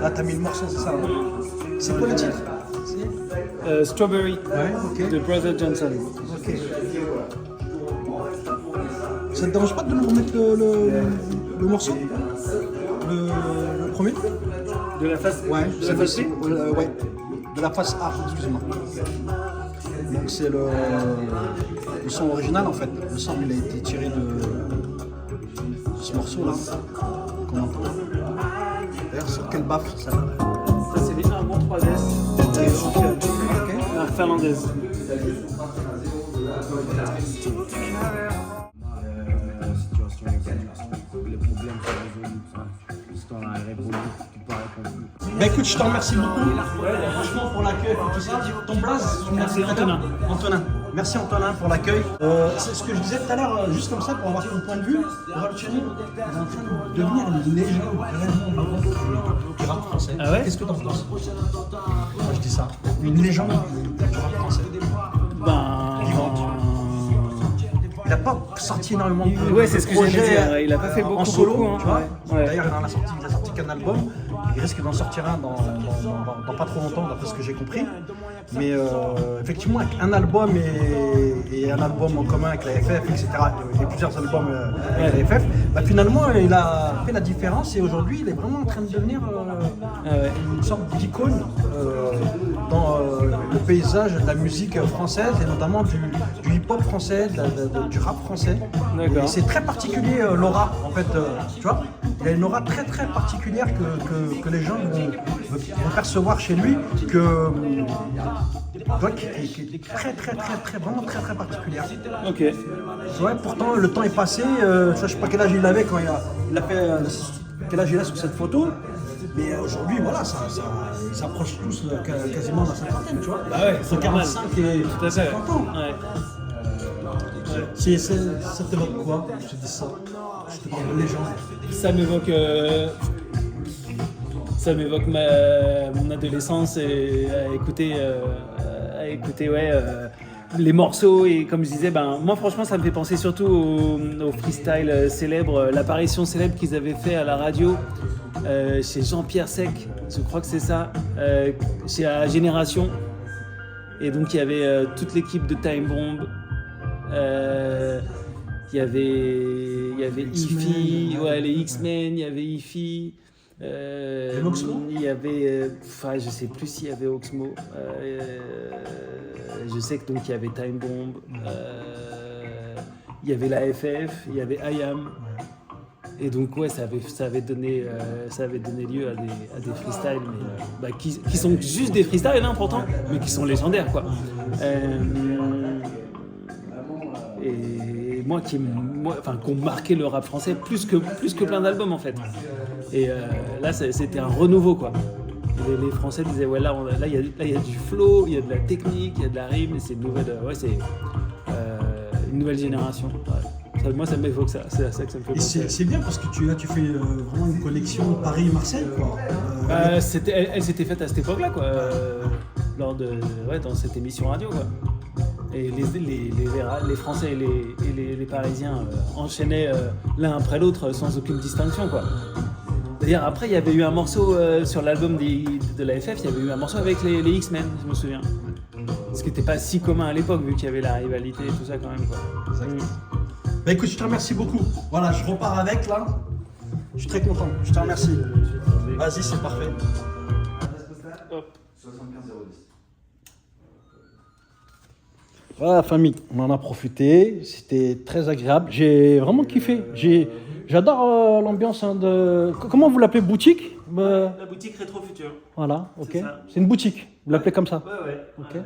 Ah, t'as mis le morceau, c'est ça. C'est quoi le titre? Strawberry Ouais, ok. de Brother Johnson. Ok. Ça te dérange pas de nous remettre le morceau? Le premier? De la face Ouais. De la face B. Ouais. De la face A, excuse-moi. Donc c'est le son original en fait. Le son il a été tiré de ce morceau là. Qu'on entend. D'ailleurs sur quelle baffe ça? Ça, c'est les 1 bon 3S. Ok. La finlandaise. Situation les problèmes sont résolus, l'histoire est révolue, tu peux répondre. Bah écoute, je te remercie beaucoup. Franchement pour l'accueil, pour tout ça. Ton blaze, C'est Antonin. Antonin. Merci Antonin pour l'accueil. C'est ce que je disais tout à l'heure, juste comme ça pour avoir ton point de vue. Revolutionnaire est en train de devenir une légende vraiment du rap français. Ah ouais? Qu'est-ce que t'en penses? Moi je dis ça. Une légende du rap français. Vivante. Il n'a pas sorti énormément de Ouais, c'est ce que j'allais projets dire. Il a pas fait beaucoup, en solo, beaucoup, hein. tu vois. Ouais. D'ailleurs, il a sorti qu'un album. Il risque d'en sortir un dans pas trop longtemps, d'après ce que j'ai compris. Mais effectivement, avec un album et un album en commun avec la FF, etc., et plusieurs albums avec la FF, bah, finalement, il a fait la différence et aujourd'hui, il est vraiment en train de devenir une sorte d'icône dans le paysage de la musique française et notamment du hip-hop français, du rap français. D'accord. Et c'est très particulier l'aura, en fait, tu vois. Il a une aura très très particulière que les gens vont percevoir chez lui, tu vois, qui est très très très très vraiment très très particulière. Ok. Ouais, pourtant le temps est passé, je sais pas quel âge il avait quand il a fait, quel âge il a sur cette photo, mais aujourd'hui voilà, ils s'approchent tous quasiment de la cinquantaine, tu vois. Bah ouais, Entre 45 et Tout à fait. 50 ans. Ouais. Ça t'évoque quoi? Je te dis ça. Je te parle de légende. Ça m'évoque mon adolescence et à écouter les morceaux et comme je disais, moi franchement ça me fait penser surtout au freestyle célèbre, l'apparition célèbre qu'ils avaient fait à la radio chez Jean-Pierre Sec, je crois que c'est ça, chez la Génération. Et donc il y avait toute l'équipe de Time Bomb. Il y avait Ify, ouais, les X-Men, il y avait Ify. Il y avait, je sais plus s'il y avait Oxmo. Je sais que donc il y avait Time Bomb. Il y avait la FF, il y avait IAM. Et donc ouais, ça avait donné lieu à des freestyles, mais, qui sont juste des freestyles hein, pourtant, mais qui sont légendaires quoi. Et moi qui ont marqué le rap français plus que plein d'albums en fait. Et là c'était un renouveau quoi. Les Français disaient ouais là il y a du flow, il y a de la technique, il y a de la rime, et c'est une nouvelle génération. Ouais. Moi ça m'évoque ça, c'est à ça que ça me fait penser. C'est bien parce que tu fais vraiment une connexion Paris-Marseille quoi. Elle s'était faite à cette époque là quoi, dans cette émission radio quoi. Et les Français et les Parisiens enchaînaient l'un après l'autre sans aucune distinction quoi. D'ailleurs après il y avait eu un morceau sur l'album de la FF, il y avait eu un morceau avec les X-Men, je me souviens. Ce qui n'était pas si commun à l'époque vu qu'il y avait la rivalité et tout ça quand même quoi. Bah écoute, je te remercie beaucoup. Voilà, je repars avec là. Je suis très content. Je te remercie. Vas-y, c'est parfait. Hop. Voilà, famille, on en a profité. C'était très agréable. J'ai vraiment kiffé. J'adore l'ambiance de. Comment vous l'appelez, boutique? La boutique Rétro Futur. Voilà, ok. C'est ça. C'est une boutique. Vous l'appelez comme ça? Ouais. Ok.